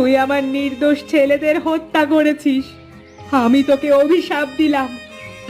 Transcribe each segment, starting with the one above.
তুই আমার নির্দোষ ছেলেদের হত্যা করেছিস। আমি তোকে অভিশাপ দিলাম,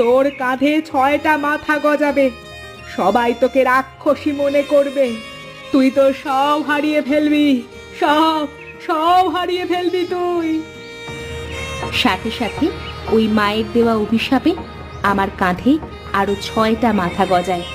তোর কাঁধে 6টা মাথা গজাবে। সবাই তোকে রাক্ষসী মনে করবে। তুই তো সব হারিয়ে ফেলবি, সব সব হারিয়ে ফেলবি তুই। সাথে সাথে ওই মায়ের দেওয়া অভিশাপে আমার কাঁধে আরো 6টা মাথা গজায়।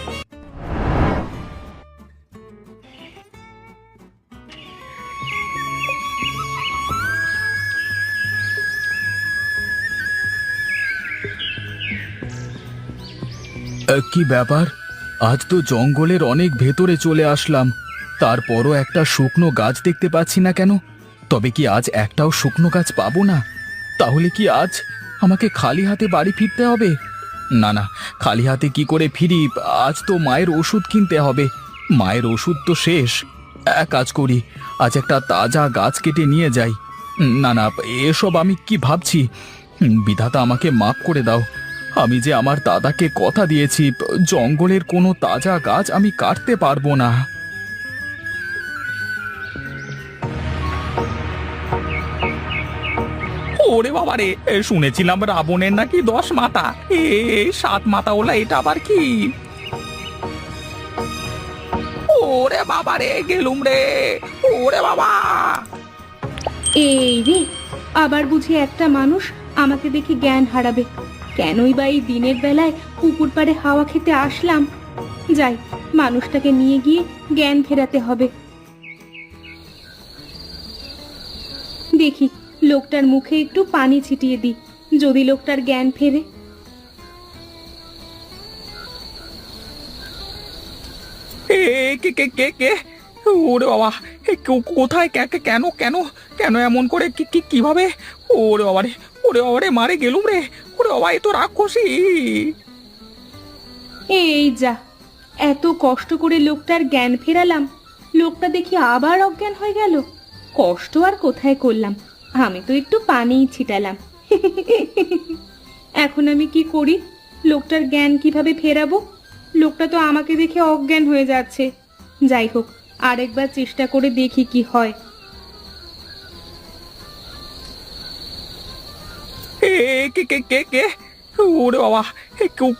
কি ব্যাপার, আজ তো জঙ্গলের অনেক ভেতরে চলে আসলাম, তারপরও একটা শুকনো গাছ দেখতে পাচ্ছি না কেন? তবে কি আজ একটাও শুকনো গাছ পাবো না? তাহলে কি আজ আমাকে খালি হাতে বাড়ি ফিরতে হবে? না না, খালি হাতে কি করে ফিরি? আজ তো মায়ের ওষুধ কিনতে হবে, মায়ের ওষুধ তো শেষ। এক কাজ করি, আজ একটা তাজা গাছ কেটে নিয়ে যাই। না না, এসব আমি কি ভাবছি? বিধাতা আমাকে মাফ করে দাও। আমি যে আমার দাদাকে কথা দিয়েছি, জঙ্গলের কোনো তাজা গাছ আমি কাটতে পারবো না। ওরে বাবা রে, শুনেছিলাম রাবণের নাকি 10 মাথা, 7 মাথা ওলা এটা আবার কি? ওরে বাবা রে, গেলুম রে, ওরে বাবা। এই রে, আবার বুঝি একটা মানুষ আমাকে দেখে জ্ঞান হারাবে। কেনই বা এই দিনের বেলায় পুকুর পাড়ে হাওয়া খেতে আসলাম? যাই, মানুষটাকে নিয়ে গিয়ে জ্ঞান ফেরাতে হবে। দেখি, লোকটার মুখে একটু পানি ছিটিয়ে দিই, যদি লোকটার জ্ঞান ফেরে। এ কে কে কে কে? ওরে বাবা, কোথায়? কেন কেন কেন এমন করে? কিভাবে? ওরে বাবা রে, ওরে বাবা রে, মারে গেলুম রে। ওরে বাবা, এ তো রাক্ষসী। এই যা, এত কষ্ট করে লোকটার জ্ঞান ফেরালাম, লোকটা দেখি আবার অজ্ঞান হয়ে গেল। কষ্ট আর কোথায় করলাম, আমি তো একটু পানিই ছিটালাম। এখন আমি কি করি? লোকটার জ্ঞান কিভাবে ফেরাবো? লোকটা তো আমাকে দেখে অজ্ঞান হয়ে যাচ্ছে। যাই হোক, আরেকবার চেষ্টা করে দেখি কি হয়। এ কে কে কে কে? ওরে বাবা,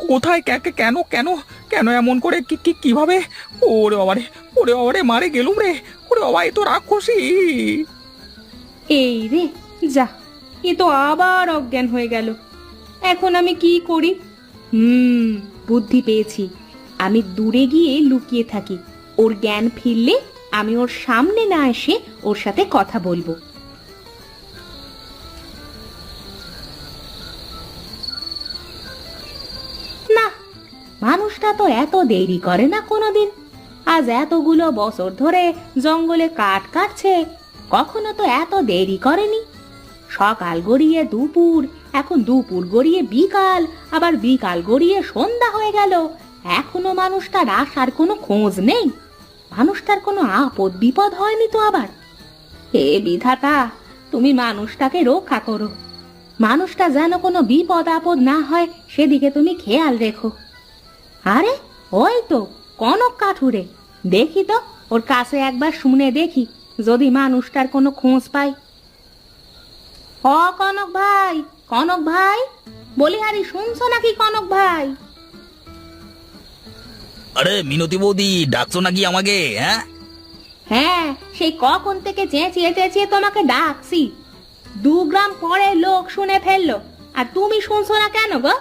কোথায়? কেন কেন কেন এমন করে? কিভাবে? ওরে বাবা রে, ওরে বাবা রে, মারে গেলুম রে। ওরে বাবা, এ তো রাক্ষসী। এই রে, যা, এ তো আবার অজ্ঞান হয়ে গেল। এখন আমি কি করি? বুদ্ধি পেয়েছি। আমি দূরে গিয়ে লুকিয়ে থাকি, ওর জ্ঞান ফিরলে আমি ওর সামনে না এসে ওর সাথে কথা বলবো। না, মানুষটা তো এত দেরি করে না কোনোদিন। আজ এতগুলো বছর ধরে জঙ্গলে কাঠ কাটছে, কখনো তো এত দেরি করেনি। সকাল গড়িয়ে দুপুর, এখন দুপুর গড়িয়ে বিকাল, আবার বিকাল গড়িয়ে সন্ধ্যা হয়ে গেল, এখনো মানুষটার আসার কোনো খোঁজ নেই। মানুষটার কোনো আপদ বিপদ হয়নি তো আবার? হে বিধাতা, তুমি মানুষটাকে রক্ষা করো। মানুষটা যেন কোনো বিপদ আপদ না হয় সেদিকে তুমি খেয়াল রেখো। আরে, ওই তো কনক কাঠুরে। দেখি তো, ওর কাছে একবার শুনে দেখি যদি মানুষটার কোনো খোঁজ পাই। ও কনক ভাই, কনক ভাই, বলি আরে শুনছো নাকি কনক ভাই? আরে মিনতি বৌদি, ডাকছো নাকি আমাকে? হ্যাঁ হ্যাঁ, সেই কখন থেকে চেঁচিয়ে চেঁচিয়ে তোমাকে ডাকছি। 2 গ্রাম পরে লোক শুনে ফেললো, আর তুমি শুনছো না কেন গো?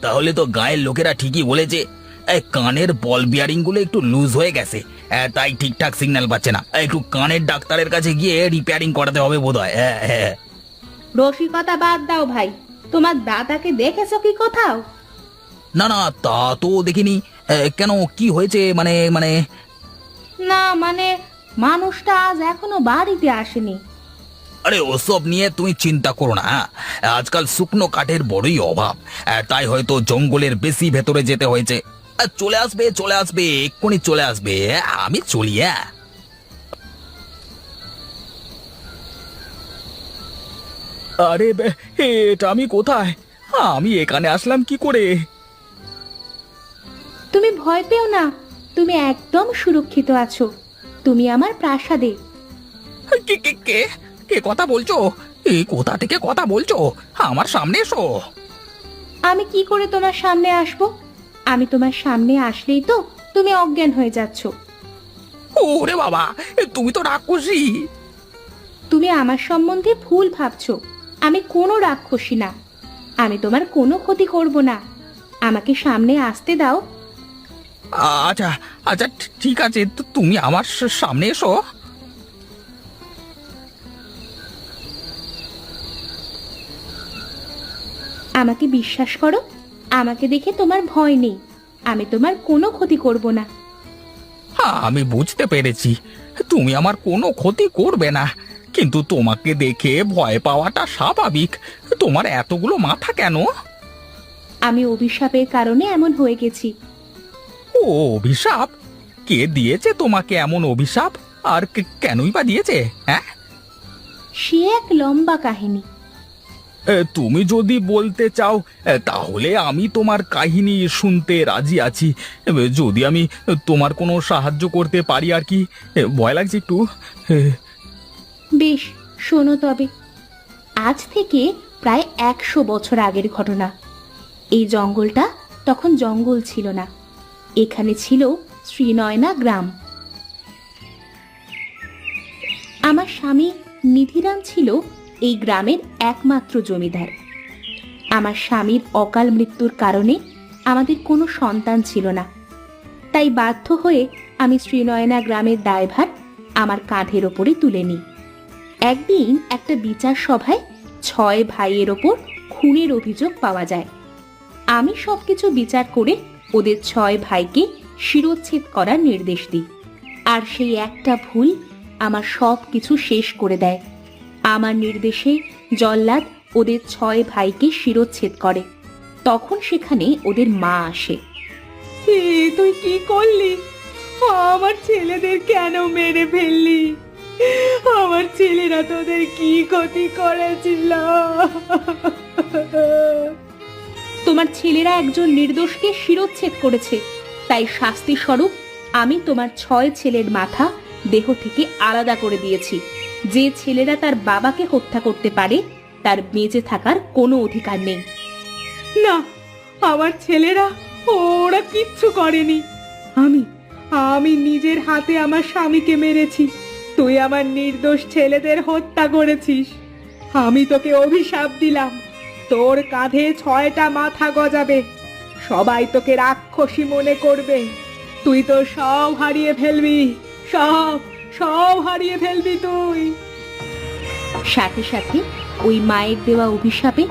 তাহলে তো গায়ের লোকেরা ঠিকই বলেছে, কানের বল বিয়ারিং গুলো একটু লুজ হয়ে গেছে, তাই ঠিকঠাক সিগন্যাল পাচ্ছে না। একটু কানের ডাক্তারের কাছে গিয়ে রিপেয়ারিং করাতে হবে বোধহয়। হ্যাঁ। রসিকতা বাদ দাও ভাই, তোমার দাদাকে দেখেছো কি কোথাও? না না, তা তো দেখিনি। কেন, কি হয়েছে? মানে মানে না মানে, মানুষটা আজ এখনো বাড়িতে আসেনি। আরে ওসব নিয়ে তুমি চিন্তা করো না। আজকাল শুকনো কাঠের বড়ই অভাব, তাই হয়তো জঙ্গলের বেশি ভেতরে যেতে হয়েছে। চলে আসবে, চলে আসবে, এক্ষুনি চলে আসবে। আমি চলি। আরে এটা আমি কোথায়? আমি এখানে আসলাম কি করে? তুমি ভয় পেও না, তুমি একদম সুরক্ষিত আছো। তুমি আমার প্রাসাদে। কে কে কে কে কথা বলছো? এই কোথা থেকে কথা বলছো? আমার সামনে এসো। আমি কি করে তোমার সামনে আসব? আমি তোমার সামনে আসলেই তো তুমি অজ্ঞান হয়ে যাচ্ছ। ওরে বাবা, তুমি তো রাক্ষসী। তুমি আমার সম্বন্ধে ভুল ভাবছো। আমি কোনো রাক্ষসী না। আমি তোমার কোনো ক্ষতি করব না। আমাকে সামনে আসতে দাও। আচ্ছা আচ্ছা, ঠিক আছে, তুমি আমার সামনে এসো। আমাকে বিশ্বাস করো, আমাকে দেখে তোমার ভয় নেই। আমি তোমার কোনো ক্ষতি করব না। আমি বুঝতে পেরেছি তুমি আমার কোনো ক্ষতি করবে না, কিন্তু তোমাকে দেখে ভয় পাওয়াটা স্বাভাবিক। তোমার এতগুলো মাথা কেন? আমি অভিশাপের কারণে এমন হয়ে গেছি। ও অভিশাপ? কে দিয়েছে তোমাকে এমন অভিশাপ? আর কেনই বা দিয়েছে? হ্যাঁ, সে এক লম্বা কাহিনী। তুমি যদি বলতে চাও তাহলে আমি তোমার কাহিনী শুনতে রাজি আছি। যদি আমি তোমার কোনো সাহায্য করতে পারি আর কি। ভয় লাগছে একটু। বেশ, শোনো তবে। আজ থেকে প্রায় 100 বছর আগের ঘটনা। এই জঙ্গলটা তখন জঙ্গল ছিল না। এখানে ছিল শ্রীনয়না গ্রাম। আমার স্বামী নিধিরাম ছিল এই গ্রামের একমাত্র জমিদার। আমার স্বামীর অকাল মৃত্যুর কারণে আমাদের কোনো সন্তান ছিল না। তাই বাধ্য হয়ে আমি শ্রীনয়না গ্রামের দায়ভার আমার কাঁধের ওপরে তুলে নিই। একদিন একটা বিচার সভায় 6 ভাইয়ের ওপর খুনের অভিযোগ পাওয়া যায়। আমি সবকিছু বিচার করে ওদের 6 ভাইকে শিরোচ্ছেদ করার নির্দেশ দিই। আর সেই একটা ভুল আমার সব কিছু শেষ করে দেয়। আমার নির্দেশে জল্লাদ ওদের 6 ভাইকে শিরোচ্ছেদ করে। তখন সেখানে ওদের মা আসে। তুই কি করলি? আমার ছেলেদের কেন মেরে ফেললি? আমার ছেলেরা তোদের কি ক্ষতি করেছিল? তোমার ছেলেরা একজন নির্দোষকে শিরোচ্ছেদ করেছে, তাই শাস্তি স্বরূপ আমি তোমার 6 ছেলের মাথা দেহ থেকে আলাদা করে দিয়েছি। যে ছেলেরা তার বাবাকে হত্যা করতে পারে তার বেঁচে থাকার কোনো অধিকার নেই। না, আমার ছেলেরা ওরা কিচ্ছু করেনি। আমি আমি নিজের হাতে আমার স্বামীকে মেরেছি। তুই আমার নির্দোষ ছেলেদের হত্যা করেছিস। আমি তোকে অভিশাপ দিলাম, তোর কাঁধে 6টা মাথা গজাবে। সবাই তোকে রাক্ষসী মনে করবে। তুই তো সব হারিয়ে ফেলবি। সব সব হারিয়ে ফেলবি তুই। সাথে সাথে ওই মায়ের দেওয়া অভিশাপে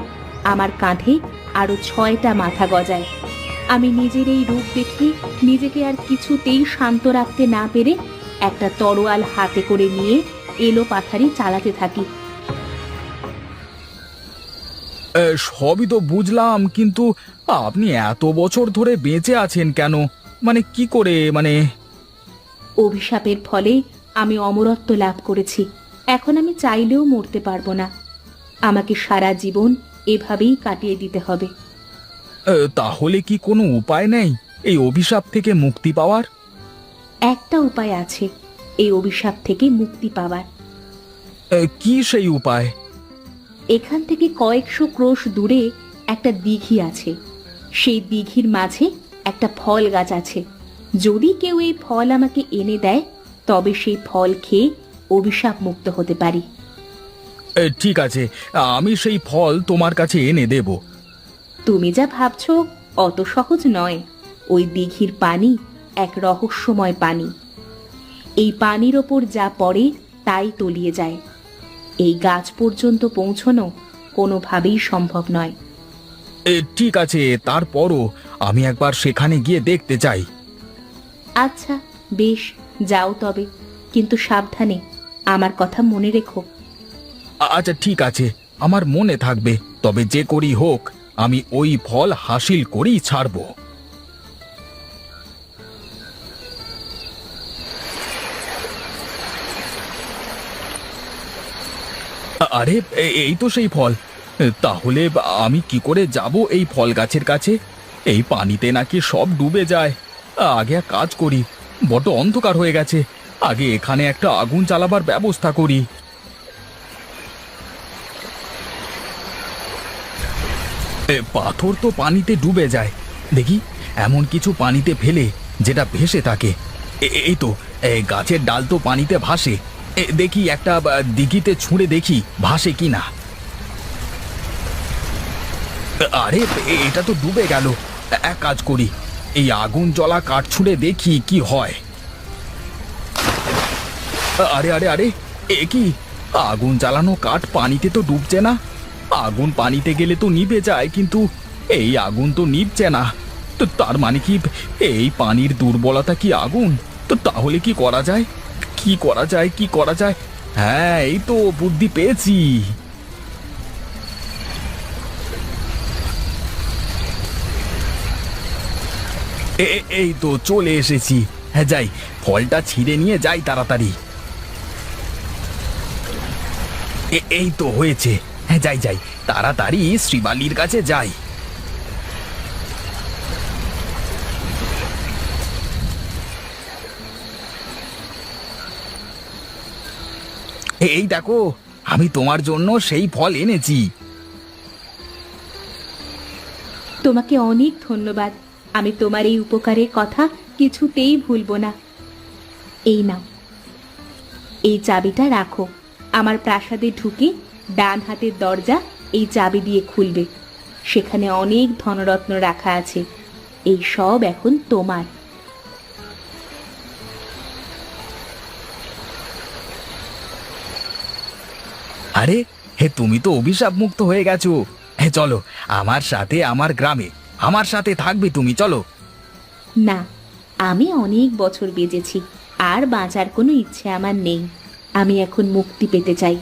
আমার কাঁধে আরো 6টা মাথা গজায়। আমি নিজের এই রূপ দেখে নিজেকে আর কিছুতেই শান্ত রাখতে না পেরে একটা তরোয়াল হাতে করে নিয়ে এলো পাথারি চালাতে থাকি। সবই তো বুঝলাম, কিন্তু আপনি এত বছর ধরে বেঁচে আছেন কেন? মানে কি করে? মানে অভিশাপের ফলে আমি অমরত্ব লাভ করেছি। এখন আমি চাইলেও মরতে পারবো না। আমাকে সারা জীবন এভাবেই কাটিয়ে দিতে হবে। তাহলে কি কোনো উপায় নেই এই অভিশাপ থেকে মুক্তি পাওয়ার? একটা উপায় আছে এই অভিশাপ থেকে মুক্তি পাওয়ার। কি সেই উপায়? এখান থেকে কয়েকশো ক্রোশ দূরে একটা দিঘি আছে। সেই দিঘির মাঝে একটা ফল গাছ আছে। যদি কেউ এই ফল আমাকে এনে দেয় তবে সেই ফল খেয়ে অভিশাপ মুক্ত হতে পারি। ঠিক আছে, আমি সেই ফল তোমার কাছে এনে দেব। তুমি যা ভাবছো অত সহজ নয়। ওই দিঘির পানি এক রহস্যময় পানি। এই পানির ওপর যা পড়ে তাই তলিয়ে যায়। এই গাছ পর্যন্ত পৌঁছনো কোনোভাবেই সম্ভব নয়। ঠিক আছে, তারপরও আমি একবার সেখানে গিয়ে দেখতে চাই। আচ্ছা বেশ, যাও তবে, কিন্তু সাবধানে। আমার কথা মনে রেখো। আচ্ছা ঠিক আছে, আমার মনে থাকবে। তবে যে করি হোক আমি ওই ফল হাসিল করেই ছাড়ব। আরে এই তো সেই ফল। তাহলে আমি কি করে যাব এই ফল গাছের কাছে? এই পানিতে নাকি সব ডুবে যায়। আগে এক কাজ করি, বড্ড অন্ধকার হয়ে গেছে। আগে এখানে একটা আগুন জ্বালাবার ব্যবস্থা করি। পাথর তো পানিতে ডুবে যায়, দেখি এমন কিছু পানিতে ফেলে যেটা ভেসে থাকে। এই তো, গাছের ডাল তো পানিতে ভাসে। দেখি একটা দিঘিতে ছুঁড়ে দেখি ভাসে কি না। আরে এটা তো ডুবে গেল। এক কাজ করি, এই আগুন জ্বলা কাঠ ছুঁড়ে দেখি কি হয়। আরে আরে আরে, এ কি, আগুন জ্বালানো কাঠ পানিতে তো ডুবছে না। আগুন পানিতে গেলে তো নিভে যায়, কিন্তু এই আগুন তো নিভছে না। তো তার মানে কি এই পানির দুর্বলতা কি আগুন? তো তাহলে কি করা যায়, কি করা যায়, কি করা যায়? হ্যাঁ, এই তো বুদ্ধি পেয়েছি। এই তো চলে এসেছি। হ্যাঁ, যাই, ফলটা ছিঁড়ে নিয়ে যাই তাড়াতাড়ি। এই তো হয়েছে। হ্যাঁ, যাই যাই, তাড়াতাড়ি শ্রীবালির কাছে যাই। এই দেখো, আমি তোমার জন্য সেই ফল এনেছি। তোমাকে অনেক ধন্যবাদ। আমি তোমার এই উপকারের কথা কিছুতেই ভুলবো না। এই নাও, এই চাবিটা রাখো। আমার প্রাসাদে ঢুকে ডান হাতের দরজা এই চাবি দিয়ে খুলবে। সেখানে অনেক ধনরত্ন রাখা আছে। এই সব এখন তোমার। আরে হে, তুমি তো অভিশাপ মুক্ত হয়ে গেছো। হে, চলো আমার সাথে আমার গ্রামে, আমার সাথে থাকবে তুমি, চলো। না, আমি অনেক বছর বেঁচেছি, আর বাঁচার কোনো ইচ্ছে আমার নেই। আমি এখন মুক্তি পেতে চাই।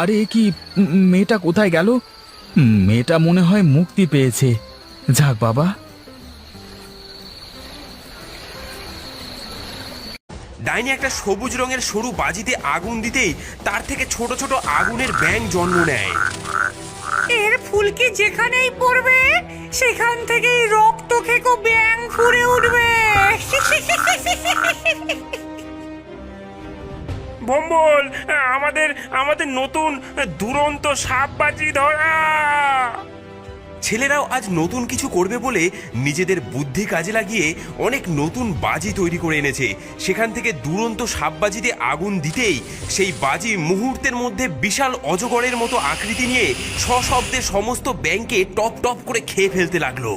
আরে এ কি, মেয়েটা কোথায় গেল? মেয়েটা মনে হয় মুক্তি পেয়েছে। যাক বাবা। ডাইনি একটা সবুজ রঙের সরু বাজিতে আগুন দিতেই তার থেকে ছোট ছোট আগুনের ব্যাঙ জন্ম নেয়। এর ফুলকি যেখানেই পড়বে সেখান থেকেই রক্ত খেকো ব্যাং ফুড়ে উঠবে। ভম্বল, আমাদের আমাদের নতুন দুরন্ত সাপ বাজি ধরা। ছেলেরাও আজ নতুন কিছু করবে বলে নিজেদের বুদ্ধি কাজে লাগিয়ে অনেক নতুন বাজি তৈরি করে এনেছে। সেখান থেকে দুরন্ত সাপবাজিতে আগুন দিতেই সেই বাজি মুহূর্তের মধ্যে বিশাল অজগরের মতো আকৃতি নিয়ে সশব্দে সমস্ত ব্যাঙকে টপ টপ করে খেয়ে ফেলতে লাগলো।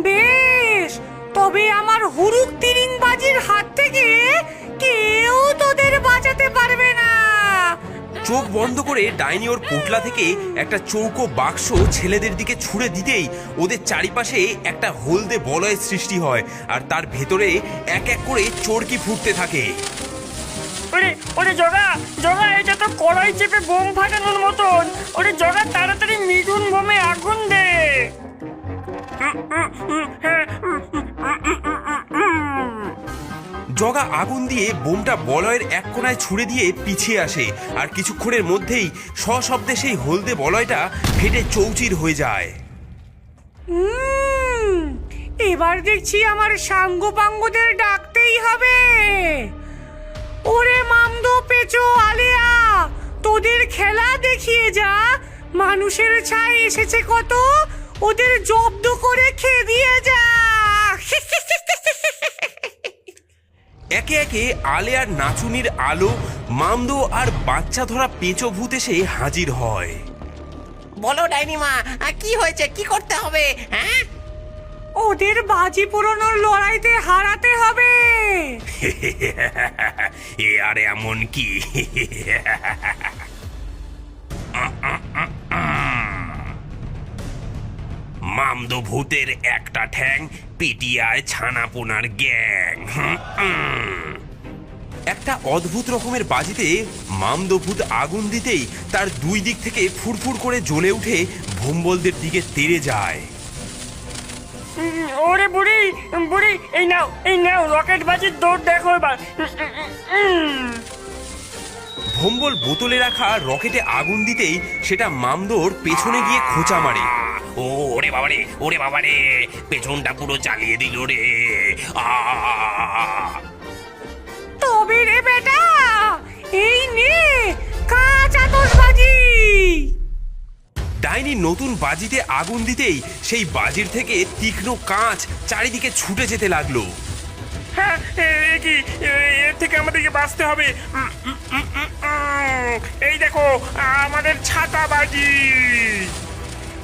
বেশ, তবে আমার হুরুক তিরিং বাজির হাত থেকে কেউ তোদের বাঁচাতে পারবে না। চোখ বন্ধ করে ডাইনি ওর পোটলা থেকে একটা চৌকো বাক্স ছেলেদের দিকে ছুঁড়ে দিতেই ওদের চারিপাশে একটা হলদে বলয়ের সৃষ্টি হয়, আর তার ভেতরে এক এক করে চরকি ফুটতে থাকে। ওরে ওরে জগা জগা, এটা তো কড়াই চেপে বোম ফাটানোর মতন। ওরে জগা, তাড়াতাড়ি মিঠুন বোমে আগুন দে। জগা আগুন দিয়ে বোমটা বলয়ের এক কোণায় ছুঁড়ে দিয়ে পিছিয়ে আসে, আর কিছুক্ষণের মধ্যেই সশব্দে সেই হলদে বলয়টা ফেটে চৌচির হয়ে যায়। এবার দেখছি আমার সাঙ্গ পাঙ্গদের ডাকতেই হবে। ওরে মামদো পেচো আলিয়া, তোদের খেলা দেখিয়ে যা। মানুষের ছাই এসেছে কত, ওদের জব্দ করে খেয়ে দিয়ে যা। একে একে আলেয়ার নাচুনির আলো, মামদো আর বাচ্চা ধরা পেঁচো ভূত এসে হাজির হয়। বলো ডাইনিমা, কি হয়েছে, কি করতে হবে? হ্যাঁ, ওদের বাজি পুরনোর লড়াইতে হারাতে হবে। এ আর এমন কি? মামদো ভূতের একটা ঠ্যাং, পিটিয়ায় ছানাপোনার গ্যাং। একটা অদ্ভুত রকমের বাজিতে মামদো ভূত আগুন দিতেই তার দুই দিক থেকে ফুরফুর করে জ্বলে উঠে ভম্বলদের দিকে তেড়ে যায়। ওরে বুড়ি বুড়ি, এই নাও রকেট বাজির দৌড় দেখো এবার। ভম্বল বোতলে রাখা রকেটে আগুন দিতেই সেটা মামদোর পেছনে গিয়ে খোঁচা মারে। ওরে বাবারে পেছনটা পুরো জ্বালিয়ে দিল রে। তবে রে বেটা, এই নে কাঁচ আতশবাজি। ডাইনি নতুন বাজিতে আগুন দিতেই সেই বাজির থেকে তীক্ষ্ণ কাঁচ চারিদিকে ছুটে যেতে লাগলো। হ্যাঁ, কি এর থেকে আমাদেরকে বাঁচতে হবে। এই দেখো আমাদের ছাতা বাজি।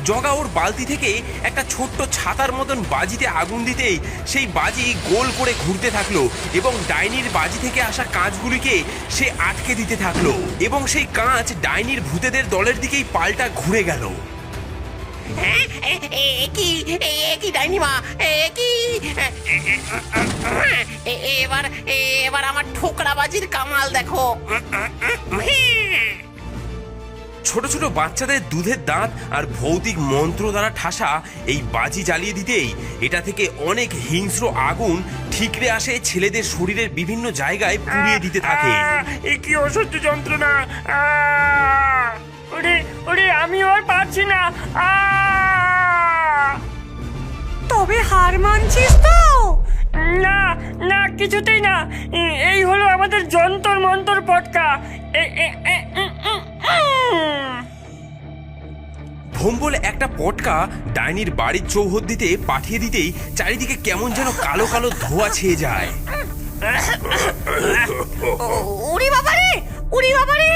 জগা ওর বালতি থেকে একটা ছোট্ট ছাতার মতন বাজিতে আগুন দিতেই সেই বাজি গোল করে ঘুরতে থাকলো এবং ডাইনির বাজি থেকে আসা কাঁচগুলিকে সে আটকে দিতে থাকলো এবং সেই কাঁচ ডাইনির ভূতেদের দলের দিকেই পাল্টা ঘুরে গেল। কি ডাইনিমা, কি এবার আমার ঠোকরা বাজির কামাল দেখো। ছোট ছোট বাচ্চাদের দুধের দাঁত আর ভৌতিক মন্ত্র দ্বারা ঠাসা এই বাজি জ্বালিয়ে দিতেই এটা থেকে অনেক হিংস্র আগুন ঠিকরে আসে ছেলেদের শরীরের বিভিন্ন জায়গায় পুড়িয়ে দিতে থাকে। এ কি অসহ্য যন্ত্রণা। ওরে আমি আর পারছি না। তবে হার মানছিস তো? না না, কিছুতেই না। এই হলো আমাদের যন্তর মন্তর পটকা। ভম্বল একটা পটকা ডাইনির বাড়ির চৌহদ্দিতে পাঠিয়ে দিতেই চারিদিকে কেমন যেন কালো কালো ধোঁয়া ছেয়ে যায়। উড়ি বাবারে,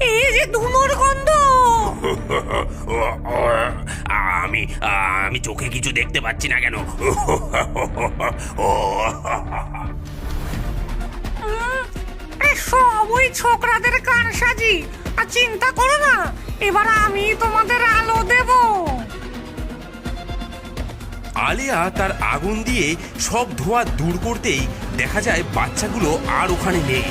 এই যে ধুনোর গন্ধ। আমি চোখে কিছু দেখতে পাচ্ছি না কেন? সব ওই ছোকরাদের কারসাজি। আর চিন্তা করো না, এবার আমি তোমাদের আলো দেব। আলিয়া তার আগুন দিয়ে সব ধোঁয়া দূর করতেই দেখা যায় বাচ্চাগুলো আর ওখানে নেই।